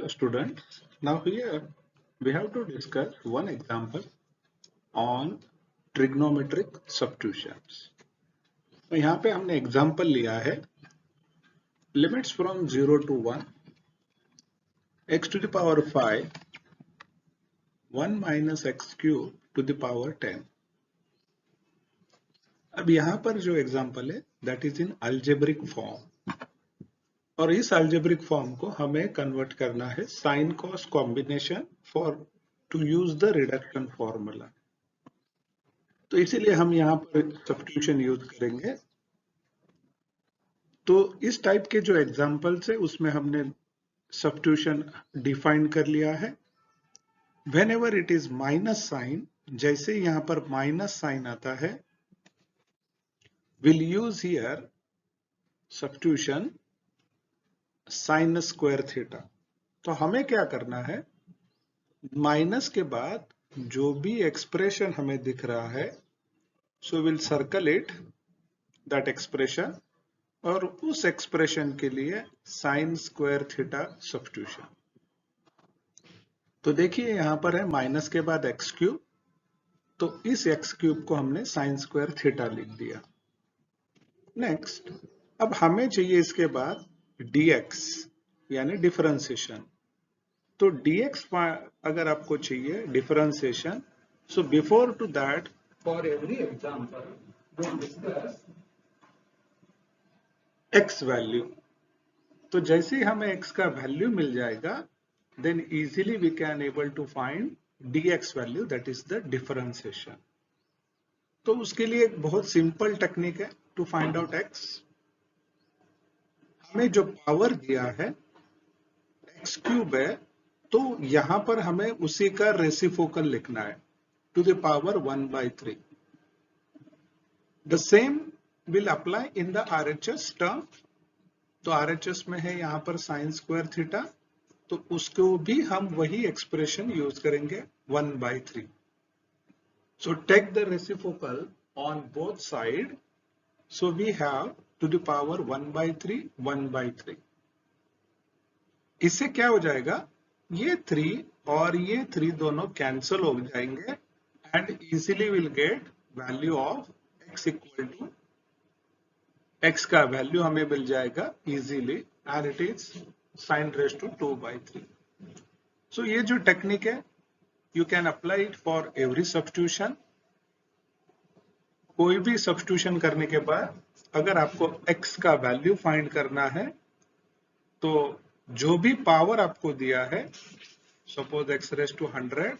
Students, now here we have to discuss one example on trigonometric substitutions. तो यहाँ पे हमने एग्जाम्पल लिया है limits from 0 to 1 x to the power 5 1 minus x cube to the power 10. अब यहाँ पर जो एग्जाम्पल है that is in algebraic form और इस अल्जेब्रिक फॉर्म को हमें कन्वर्ट करना है sine cos combination for to use the reduction formula. तो इसीलिए हम यहाँ पर सब्स्टिट्यूशन यूज करेंगे। तो इस टाइप के जो एग्जाम्पल्स है उसमें हमने सब्स्टिट्यूशन डिफाइन कर लिया है। Whenever it is minus sine, जैसे यहाँ पर माइनस साइन आता है, will use here substitution sine square theta. तो हमें क्या करना है, माइनस के बाद जो भी एक्सप्रेशन हमें दिख रहा है so will circle it that expression और उस एक्सप्रेशन के लिए साइन स्क्वायर थीटा सब्स्टिट्यूशन। तो देखिए यहां पर है माइनस के बाद एक्स क्यूब, तो इस एक्स क्यूब को हमने साइन स्क्वायर थीटा लिख दिया। नेक्स्ट, अब हमें चाहिए इसके बाद dx यानी डिफरेंशिएशन। तो dx अगर आपको चाहिए differentiation, so before to that for every example we'll discuss x value. तो जैसे ही हमें x का वैल्यू मिल जाएगा then easily we can able to find dx value, that is the differentiation. तो उसके लिए एक बहुत सिंपल टेक्निक है टू फाइंड आउट x। हमें जो पावर दिया है x क्यूब है, तो यहां पर हमें उसी का रेसिप्रोकल लिखना है to the power 1/3। The same will apply in the RHS term. तो RHS में है यहां पर साइन स्क्वायर थीटा, तो उसको भी हम वही एक्सप्रेशन यूज करेंगे 1/3। So take the reciprocal on both side, so we have to the power 1/3 1/3। इससे क्या हो जाएगा, ये 3 और ये 3 दोनों कैंसिल हो जाएंगे and easily will get value of x equal to, x का वैल्यू हमें मिल जाएगा easily and it is sine raise to 2/3। So ये जो टेक्निक है you can apply it for every substitution. कोई भी सब्स्टिट्यूशन करने के बाद अगर आपको x का वैल्यू फाइंड करना है, तो जो भी पावर आपको दिया है, सपोज x रेज टू 100,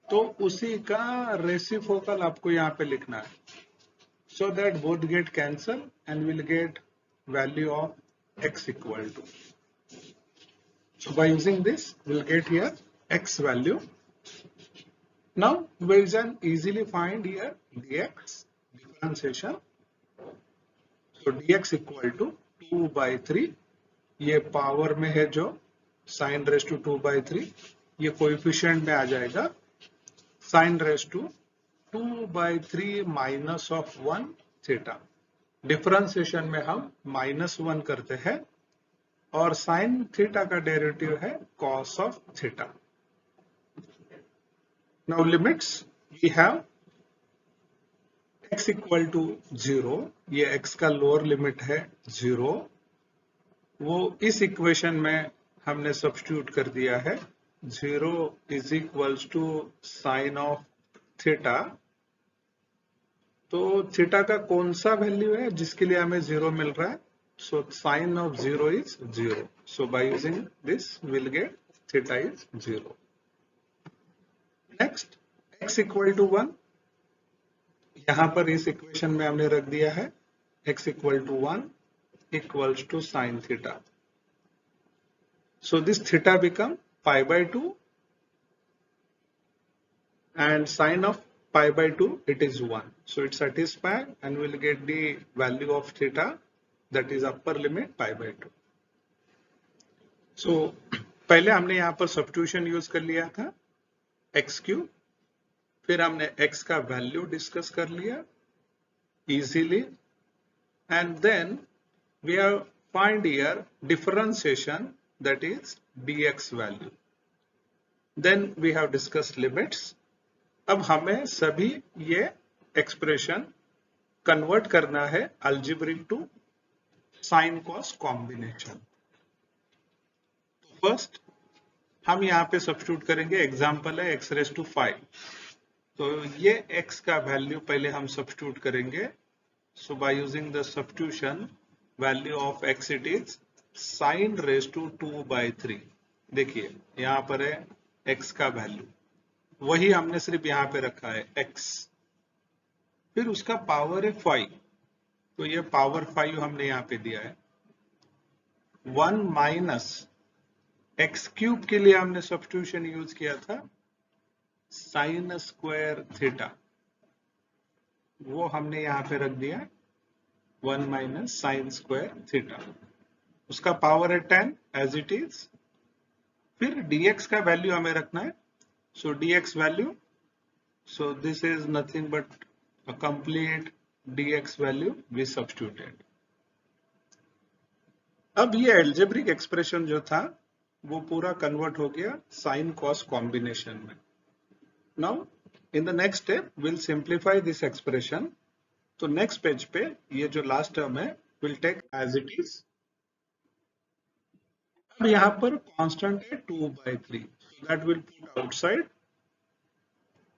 तो उसी का रेसिप्रोकल आपको यहाँ पे लिखना है, so that both get cancel and we'll get value of x equal to. So by using this we'll get here x value. Now we can easily find here dx differentiation. So dx equal to 2/3, ये power में है जो sign raise to 2/3, ये coefficient में आ जाएगा sine raise to 2/3 minus of 1 theta. Differentiation में हम -1 करते हैं और साइन थीटा का डेरिवेटिव है cos of theta. Now limits we have x equal to 0, ये x का लोअर लिमिट है 0, वो इस इक्वेशन में हमने सब्स्टिट्यूट कर दिया है 0 is equals to sine of theta. तो थीटा का कौन सा वैल्यू है जिसके लिए हमें 0 मिल रहा है, so sine of 0 is 0। So by using this will get theta is 0। Next, x equal to 1, यहां पर इस इक्वेशन में हमने रख दिया है x equal to 1 equals to sine theta. So this theta become π/2 and sine of π/2 it is 1, so it satisfies and we'll get the value of theta, that is upper limit π/2. so पहले हमने यहां पर substitution use कर लिया था x cube, फिर हमने x का वैल्यू डिस्कस कर लिया easily and then we have find here differentiation that is dx value. Then we have discussed limits. अब हमें सभी ये एक्सप्रेशन कन्वर्ट करना है algebraic to sine cos combination. First हम यहाँ पे सब्स्टिट्यूट करेंगे. एग्जांपल है x रेज टू 5. तो ये x का वैल्यू पहले हम सब्स्टिट्यूट करेंगे. So by using the substitution value of x it is sine raise to 2/3. देखिए यहाँ पर है x का वैल्यू, वही हमने सिर्फ यहाँ पे रखा है x. फिर उसका पावर है 5, तो ये पावर 5 हमने यहाँ पे दिया है. 1 माइनस एक्स क्यूब के लिए हमने सब्स्टिट्यूशन यूज किया था साइन स्क्वायर थीटा, वो हमने यहाँ पे रख दिया 1 माइनस साइन स्क्वायर थीटा. उसका पावर है 10 एज इट इज. फिर dx का वैल्यू हमें रखना है. सो dx value, so this is nothing but a complete dx value we substituted. अब ये algebraic expression जो था वो पूरा कन्वर्ट हो गया साइन कॉस कॉम्बिनेशन में. Now in the next step will simplify this expression. तो नेक्स्ट पेज पे ये जो लास्ट टर्म है will take as it is. अब यहाँ पर कांस्टेंट है 2/3, दैट विल पुट आउटसाइड.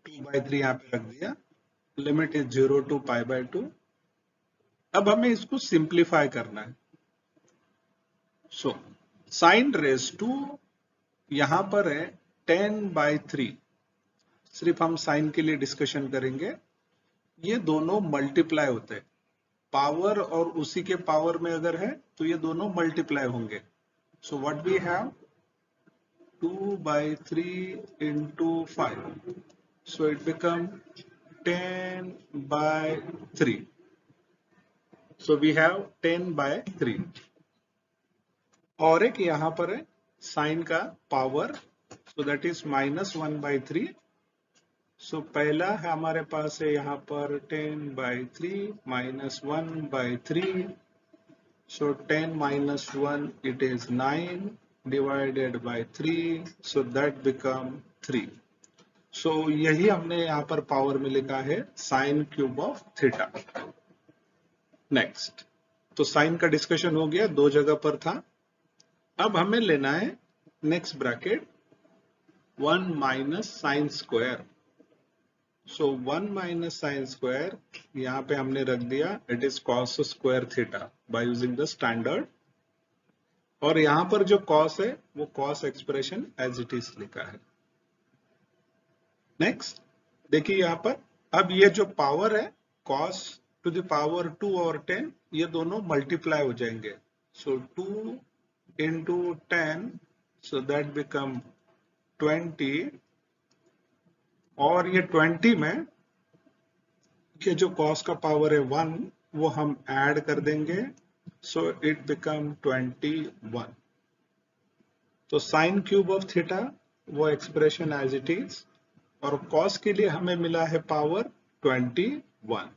2/3 यहाँ पे रख दिया. Limit is 0 to π/2. अब हमें इसको सिंप्लीफाई करना है. सो साइन रेज टू यहां पर है 10/3. सिर्फ हम साइन के लिए डिस्कशन करेंगे. ये दोनों मल्टीप्लाई होते हैं. पावर और उसी के पावर में अगर है तो ये दोनों मल्टीप्लाई होंगे. So what we have 2/3 into 5. So it become 10/3. So we have 10/3. और एक यहां पर है साइन का पावर, सो दैट इज -1/3. सो पहला है हमारे पास है यहाँ पर 10/3 -1/3. सो 10 - 1 it is 9 divided by 3. So that become 3. सो यही हमने यहाँ पर पावर में लिखा है sine cube of theta. Next, तो साइन का डिस्कशन हो गया, दो जगह पर था. अब हमें लेना है next bracket 1 minus sine square. So 1 minus sine square यहाँ पे हमने रख दिया, it is cos square theta by using the standard. और यहाँ पर जो कॉस है वो cos expression as it is लिखा है. नेक्स्ट देखिए यहाँ पर, अब ये जो पावर है cos टू द पावर 2 और 10, ये दोनों मल्टीप्लाई हो जाएंगे. सो 2 into 10, so that become 20. और ये 20 में ये जो cos का पावर है 1 वो हम ऐड कर देंगे. So it become 21. तो साइन क्यूब ऑफ थीटा वो एक्सप्रेशन एज इट इज. और cos के लिए हमें मिला है power 21.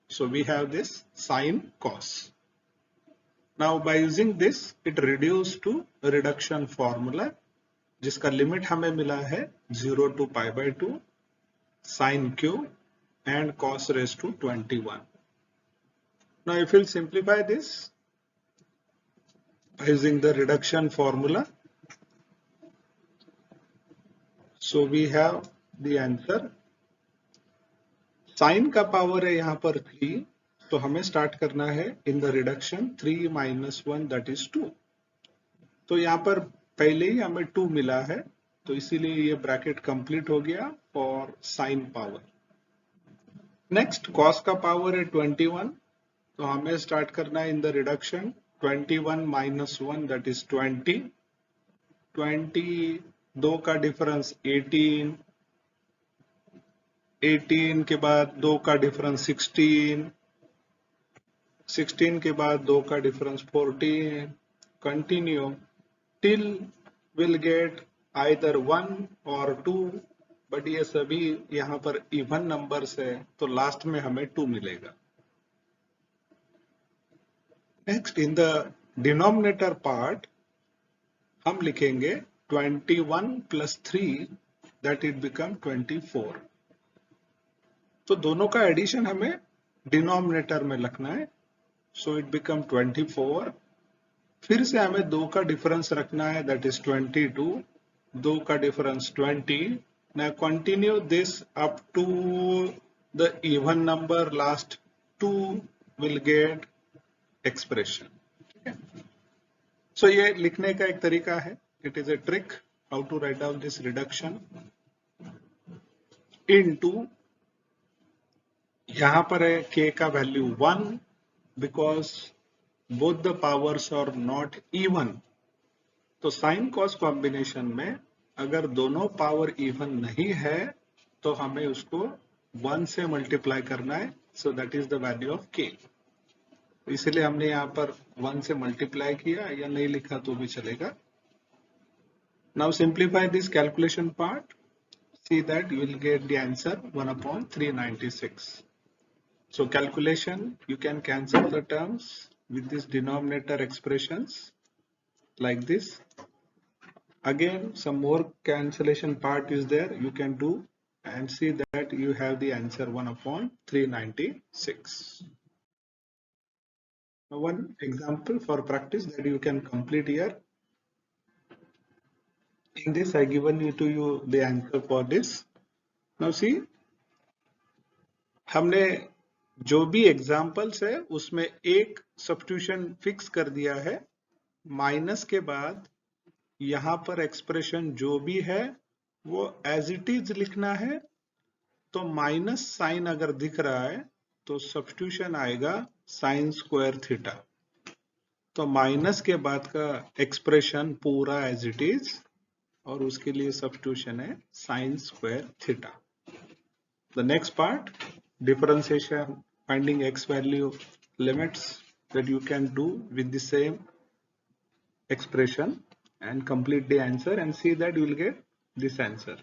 So we have this sin cos. Now by using this it reduced to reduction formula जिसका लिमिट हमें मिला है 0 to π/2 sin cube and cos raised to 21. Now if we'll simplify this by using the reduction formula, so we have the answer. Sine का power है यहाँ पर 3, तो हमें स्टार्ट करना है in the reduction 3 - 1 that is 2. तो यहाँ पर पहले ही हमें 2 मिला है, तो इसीलिए ये ब्रैकेट कंप्लीट हो गया for sine power. Next cos का पावर है 21, तो हमें स्टार्ट करना है in the reduction 21 - 1 that is 20. 20 2 का डिफरेंस 18. 18 के बाद 2 का डिफरेंस 16. 16 के बाद 2 का difference 14. Continue till will get either 1 और 2, बट ये सभी यहाँ पर इवन नंबर्स है, तो लास्ट में हमें 2 मिलेगा. Next in the denominator part हम लिखेंगे 21 plus 3 that it become 24. तो दोनों का एडिशन हमें डिनोमिनेटर में रखना है, सो इट बिकम 24. फिर से हमें दो का डिफरेंस रखना है, दैट इज 22. दो का difference 20. Now continue this up to the even number, last two will get expression. Okay? So ये लिखने का एक तरीका है. It is a trick how to write down this reduction into, यहाँ पर है k का value 1 because both the powers are not even. तो साइन कॉस कॉम्बिनेशन में अगर दोनों पावर इवन नहीं है तो हमें उसको 1 से मल्टीप्लाई करना है, so that is the value of k. इसलिए हमने यहाँ पर 1 से मल्टीप्लाई किया, या नहीं लिखा तो भी चलेगा. Now simplify this calculation part, see that you will get the answer 1/396. So calculation, you can cancel the terms with this denominator expressions like this. Again, some more cancellation part is there, you can do and see that you have the answer 1/396. Now one example for practice that you can complete here. In this I given you to you the answer for this. Now see, हमने जो भी examples है उसमें एक substitution fix कर दिया है, minus के बाद यहां पर एक्सप्रेशन जो भी है वो एज इट इज लिखना है. तो माइनस साइन अगर दिख रहा है तो सब्स्टिट्यूशन आएगा साइन स्क्वायर थीटा. तो माइनस के बाद का एक्सप्रेशन पूरा एज इट इज, और उसके लिए सब्स्टिट्यूशन है sign square theta. The next part, differentiation, finding x value limits, that you can do with the same expression and complete the answer and see that you will get this answer.